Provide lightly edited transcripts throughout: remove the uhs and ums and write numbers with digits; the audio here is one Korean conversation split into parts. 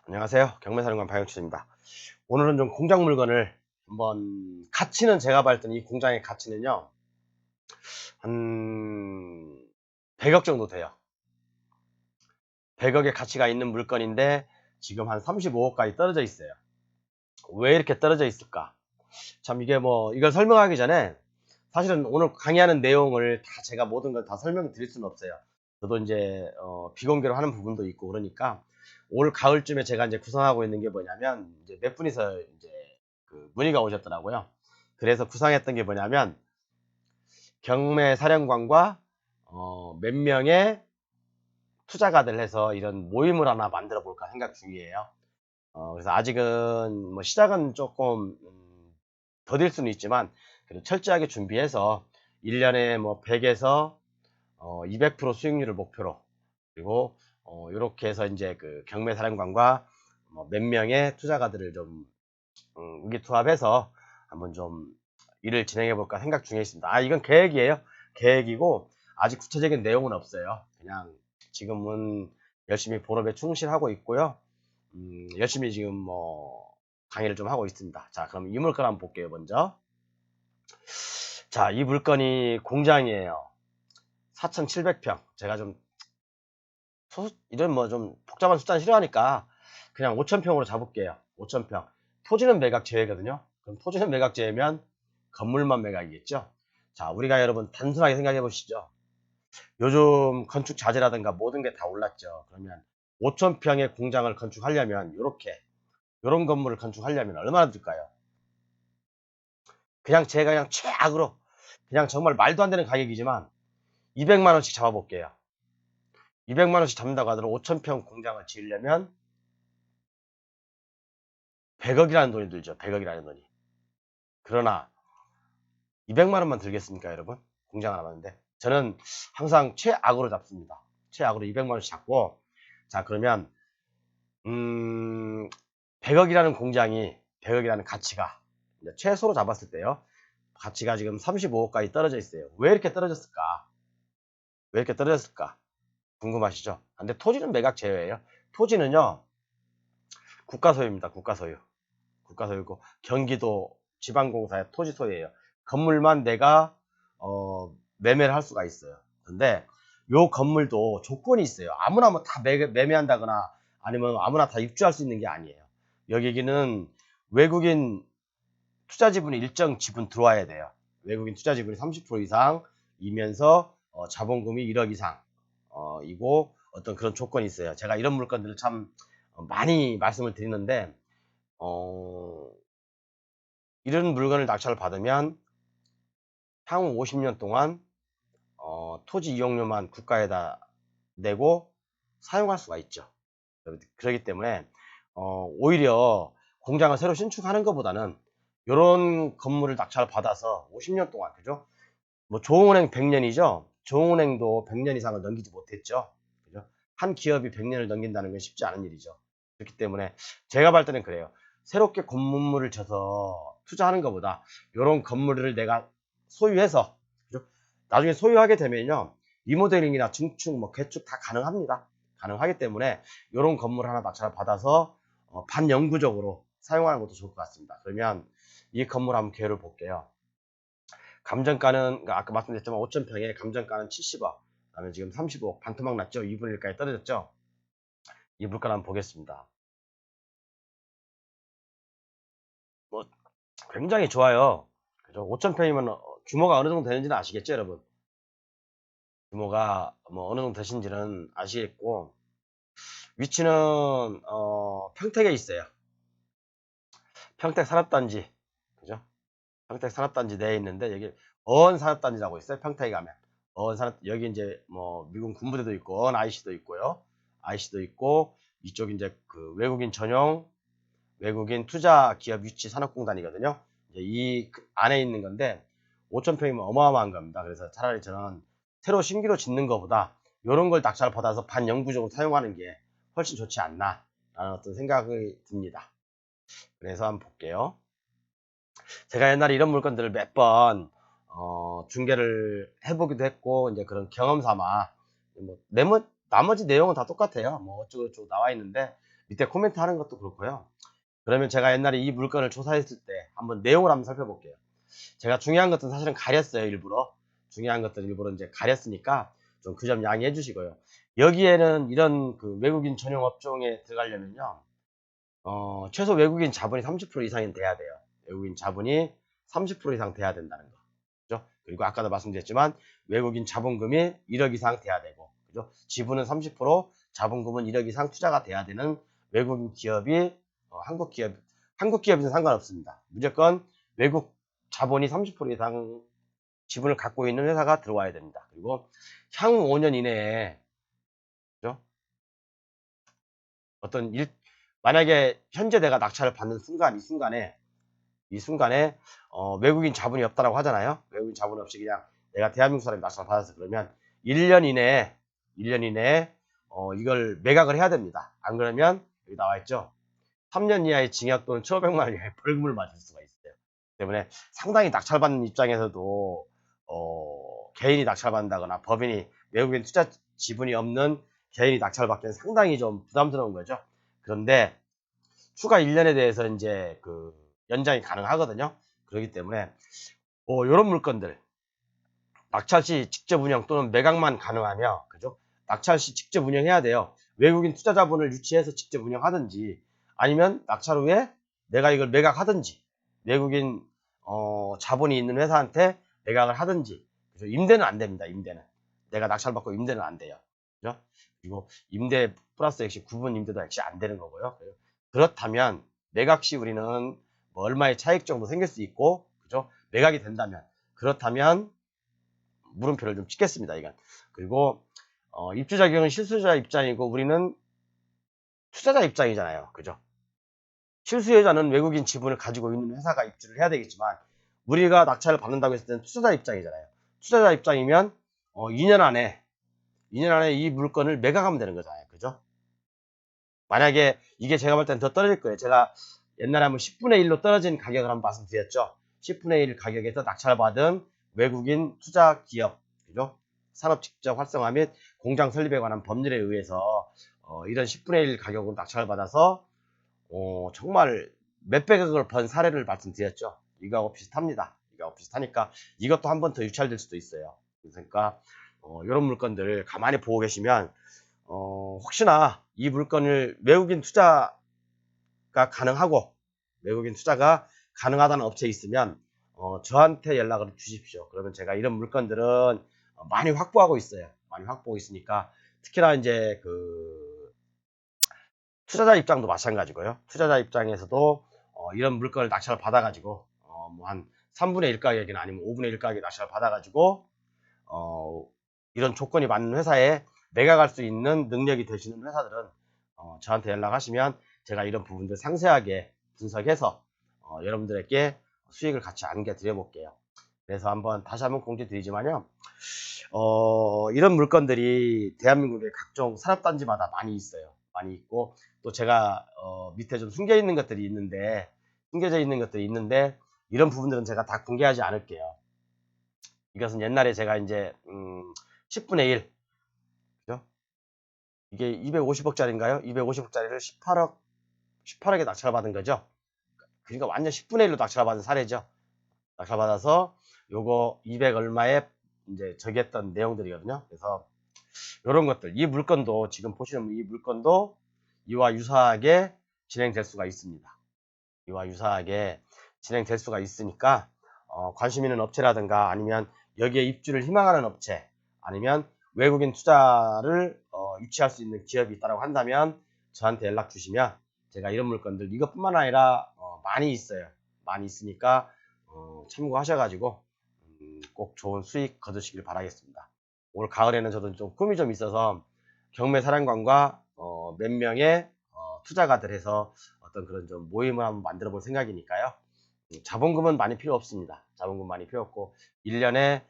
안녕하세요. 경매사령관 박영춘입니다. 오늘은 좀 공장 물건을 한번, 가치는 제가 봤을 때는 이 공장의 가치는요, 한 100억 정도 돼요. 100억의 가치가 있는 물건인데 지금 한 35억까지 떨어져 있어요. 왜 이렇게 떨어져 있을까? 참 이게 뭐 이걸 설명하기 전에 사실은 오늘 강의하는 내용을 다 제가 모든 걸 다 설명드릴 수는 없어요. 저도 이제 비공개로 하는 부분도 있고 그러니까 올 가을쯤에 제가 이제 구상하고 있는 게 뭐냐면, 이제 몇 분이서 이제 그 문의가 오셨더라고요. 그래서 구상했던 게 뭐냐면, 경매 사령관과 몇 명의 투자가들 해서 이런 모임을 하나 만들어 볼까 생각 중이에요. 그래서 아직은 뭐 시작은 조금 더딜 수는 있지만, 그래도 철저하게 준비해서 1년에 뭐 100에서 200% 수익률을 목표로, 그리고 요렇게 해서 이제 그 경매 사령관과 뭐 몇 명의 투자가들을 좀 의기투합해서 한번 좀 일을 진행해 볼까 생각 중에 있습니다. 이건 계획이에요. 계획이고 아직 구체적인 내용은 없어요. 그냥 지금은 열심히 본업에 충실하고 있고요. 열심히 지금 뭐 강의를 좀 하고 있습니다. 자, 그럼 이 물건 한번 볼게요. 먼저, 자, 이 물건이 공장이에요. 4,700평. 제가 좀 이런 뭐 좀 복잡한 숫자는 싫어하니까 그냥 5,000평으로 잡을게요. 5,000평. 토지는 매각 제외거든요. 그럼 토지는 매각 제외면 건물만 매각이겠죠. 자, 우리가 여러분 단순하게 생각해 보시죠. 요즘 건축 자재라든가 모든 게 다 올랐죠. 그러면 5,000평의 공장을 건축하려면 요런 건물을 건축하려면 얼마나 들까요? 그냥 제가 그냥 최악으로, 그냥 정말 말도 안 되는 가격이지만 200만 원씩 잡아 볼게요. 200만 원씩 잡는다고 하더라도 5,000평 공장을 지으려면 100억이라는 돈이 들죠. 100억이라는 돈이. 그러나 200만 원만 들겠습니까, 여러분? 공장 하나 만드는데. 저는 항상 최악으로 잡습니다. 최악으로 200만 원씩 잡고, 자, 그러면 100억이라는 공장이, 100억이라는 가치가 최소로 잡았을 때요. 가치가 지금 35억까지 떨어져 있어요. 왜 이렇게 떨어졌을까? 왜 이렇게 떨어졌을까? 궁금하시죠? 근데 토지는 매각 제외예요. 토지는요, 국가 소유입니다. 국가 소유. 국가 소유고 경기도 지방공사의 토지 소유예요. 건물만 내가 매매를 할 수가 있어요. 근데 요 건물도 조건이 있어요. 아무나 뭐 다 매매한다거나 아니면 아무나 다 입주할 수 있는 게 아니에요. 여기는 외국인 투자 지분이 일정 지분 들어와야 돼요. 외국인 투자 지분이 30% 이상이면서 자본금이 1억 이상 이고 어떤 그런 조건이 있어요. 제가 이런 물건들을 참 많이 말씀을 드리는데, 어, 이런 물건을 낙찰을 받으면 향후 50년 동안 토지 이용료만 국가에다 내고 사용할 수가 있죠. 그렇기 때문에 오히려 공장을 새로 신축하는 것보다는 이런 건물을 낙찰을 받아서 50년 동안, 그죠? 뭐 조은행 100년이죠. 조은행도 100년 이상을 넘기지 못했죠. 그죠? 한 기업이 100년을 넘긴다는 건 쉽지 않은 일이죠. 그렇기 때문에 제가 봤을 때는 그래요. 새롭게 건물을 쳐서 투자하는 것보다 이런 건물을 내가 소유해서, 그죠? 나중에 소유하게 되면요, 리모델링이나 증축, 뭐 개축 다 가능합니다. 가능하기 때문에 이런 건물 하나 낙찰을 받아서 반영구적으로 사용하는 것도 좋을 것 같습니다. 그러면 이 건물 한번 기회를 볼게요. 감정가는, 그러니까 아까 말씀드렸지만 5,000평에 감정가는 70억, 그다음에 지금 35억, 반토막 났죠. 2분의 1까지 떨어졌죠. 이 물가 한번 보겠습니다. 뭐 굉장히 좋아요. 그죠? 5,000평이면 규모가 어느 정도 되는지는 아시겠죠, 여러분? 규모가 뭐 어느 정도 되신지는 아시겠고, 위치는 평택에 있어요. 평택 산업단지, 그죠? 평택 산업단지 내에 있는데, 여기 어원 산업단지라고 있어요. 평택에 가면 어원 산업, 여기 이제 뭐 미군 군부대도 있고 어원 IC도 있고요. IC도 있고, 이쪽 이제 그 외국인 전용 외국인 투자 기업 유치 산업공단이거든요. 이제 이 안에 있는 건데 5,000평이면 어마어마한 겁니다. 그래서 차라리 저는 새로 신규로 짓는 것보다 이런 걸 낙찰을 받아서 반영구적으로 사용하는 게 훨씬 좋지 않나 라는 어떤 생각이 듭니다. 그래서 한번 볼게요. 제가 옛날에 이런 물건들을 몇 번 중개를 해보기도 했고, 이제 그런 경험 삼아, 뭐 나머지 내용은 다 똑같아요. 뭐 어쩌고저쩌고 나와 있는데 밑에 코멘트 하는 것도 그렇고요. 그러면 제가 옛날에 이 물건을 조사했을 때 한번 내용을 한번 살펴볼게요. 제가 중요한 것들은 사실은 가렸어요, 일부러. 중요한 것들은 일부러 이제 가렸으니까 좀 그 점 양해해 주시고요. 여기에는 이런 그 외국인 전용 업종에 들어가려면요. 최소 외국인 자본이 30% 이상이 돼야 돼요. 외국인 자본이 30% 이상 돼야 된다는 거. 그죠? 그리고 아까도 말씀드렸지만 외국인 자본금이 1억 이상 돼야 되고, 그죠? 지분은 30%, 자본금은 1억 이상 투자가 돼야 되는 외국인 기업이 한국 기업은 상관없습니다. 무조건 외국 자본이 30% 이상 지분을 갖고 있는 회사가 들어와야 됩니다. 그리고 향후 5년 이내에, 그죠? 만약에 현재 내가 낙찰을 받는 순간, 이 순간에 외국인 자본이 없다라고 하잖아요. 외국인 자본이 없이 그냥 내가 대한민국 사람이 낙찰을 받았어. 그러면 1년 이내에 이걸 매각을 해야 됩니다. 안 그러면 여기 나와 있죠. 3년 이하의 징역 또는 1,500만 원 이하의 벌금을 맞을 수가 있어요. 때문에 상당히 낙찰받는 입장에서도 개인이 낙찰받는다거나 법인이 외국인 투자 지분이 없는 개인이 낙찰받기는 상당히 좀 부담스러운 거죠. 그런데 추가 1년에 대해서 이제 그 연장이 가능하거든요. 그렇기 때문에 이런 물건들 낙찰 시 직접 운영 또는 매각만 가능하며, 그죠? 낙찰 시 직접 운영해야 돼요. 외국인 투자 자본을 유치해서 직접 운영하든지 아니면 낙찰 후에 내가 이걸 매각하든지 외국인 자본이 있는 회사한테 매각을 하든지, 그죠? 임대는 안 됩니다. 임대는 내가 낙찰 받고 임대는 안 돼요. 그죠? 그리고 임대 플러스 역시 구분 임대도 역시 안 되는 거고요. 그렇다면 매각 시 우리는 뭐 얼마의 차익 정도 생길 수 있고, 그죠? 매각이 된다면, 그렇다면 물음표를 좀 찍겠습니다. 이건. 그리고 입주 자격은 실수요자 입장이고 우리는 투자자 입장이잖아요. 그죠? 실수요자는 외국인 지분을 가지고 있는 회사가 입주를 해야 되겠지만 우리가 낙찰을 받는다고 했을 때는 투자자 입장이잖아요. 투자자 입장이면 2년 안에 이 물건을 매각하면 되는 거잖아요. 그죠? 만약에 이게 제가 볼 때는 더 떨어질 거예요. 제가 옛날에 한번 10분의 1로 떨어진 가격을 한번 말씀드렸죠. 10분의 1 가격에서 낙찰받은 외국인 투자 기업, 그죠? 산업 직접 활성화 및 공장 설립에 관한 법률에 의해서 이런 10분의 1 가격으로 낙찰을 받아서 정말 몇백억을 번 사례를 말씀드렸죠. 이거하고 비슷합니다. 이거하고 비슷하니까 이것도 한 번 더 유찰될 수도 있어요. 그러니까 이런 물건들 가만히 보고 계시면 혹시나 이 물건을 외국인 투자가 가능하다는 업체에 있으면 저한테 연락을 주십시오. 그러면 제가 이런 물건들은 많이 확보하고 있어요. 많이 확보하고 있으니까 특히나 이제 그 투자자 입장도 마찬가지고요. 투자자 입장에서도 이런 물건을 낙찰을 받아가지고 뭐 한 3분의 1 가격이나 아니면 5분의 1 가격에 낙찰을 받아가지고 이런 조건이 맞는 회사에 매각할 수 있는 능력이 되시는 회사들은 저한테 연락하시면 제가 이런 부분들 상세하게 분석해서 여러분들에게 수익을 같이 안겨 드려 볼게요. 그래서 다시 한번 공지 드리지만요. 이런 물건들이 대한민국의 각종 산업단지마다 많이 있어요. 많이 있고 또 제가 밑에 좀 숨겨져 있는 것들이 있는데 이런 부분들은 제가 다 공개하지 않을게요. 이것은 옛날에 제가 이제 10분의 1, 그죠? 이게 250억짜리인가요? 250억짜리를 18억에 낙찰받은 거죠. 그러니까 완전 10분의 1로 낙찰받은 사례죠. 낙찰받아서 요거 200 얼마에 이제 저기 했던 내용들이거든요. 그래서 요런 것들, 이 물건도 지금 보시는 이 물건도 이와 유사하게 진행될 수가 있습니다. 이와 유사하게 진행될 수가 있으니까 관심 있는 업체라든가 아니면 여기에 입주를 희망하는 업체 아니면 외국인 투자를 유치할 수 있는 기업이 있다고 한다면 저한테 연락 주시면 제가 이런 물건들 이것뿐만 아니라 많이 있어요. 많이 있으니까 참고하셔가지고 꼭 좋은 수익 거두시길 바라겠습니다. 올 가을에는 저도 좀 꿈이 좀 있어서 경매 사령관과 몇 명의 투자가들 해서 어떤 그런 좀 모임을 한번 만들어 볼 생각이니까요. 자본금은 많이 필요 없습니다. 자본금 많이 필요 없고 1년에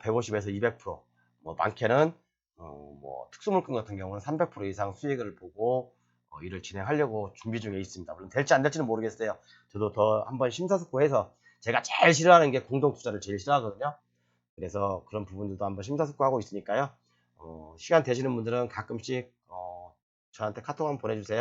150에서 200%, 뭐 많게는 뭐 특수물건 같은 경우는 300% 이상 수익을 보고 일을 진행하려고 준비 중에 있습니다. 물론 될지 안 될지는 모르겠어요. 저도 더 한번 심사숙고해서 제가 제일 싫어하는 게 공동투자를 제일 싫어하거든요. 그래서 그런 부분들도 한번 심사숙고하고 있으니까요. 시간 되시는 분들은 가끔씩 저한테 카톡 한번 보내주세요.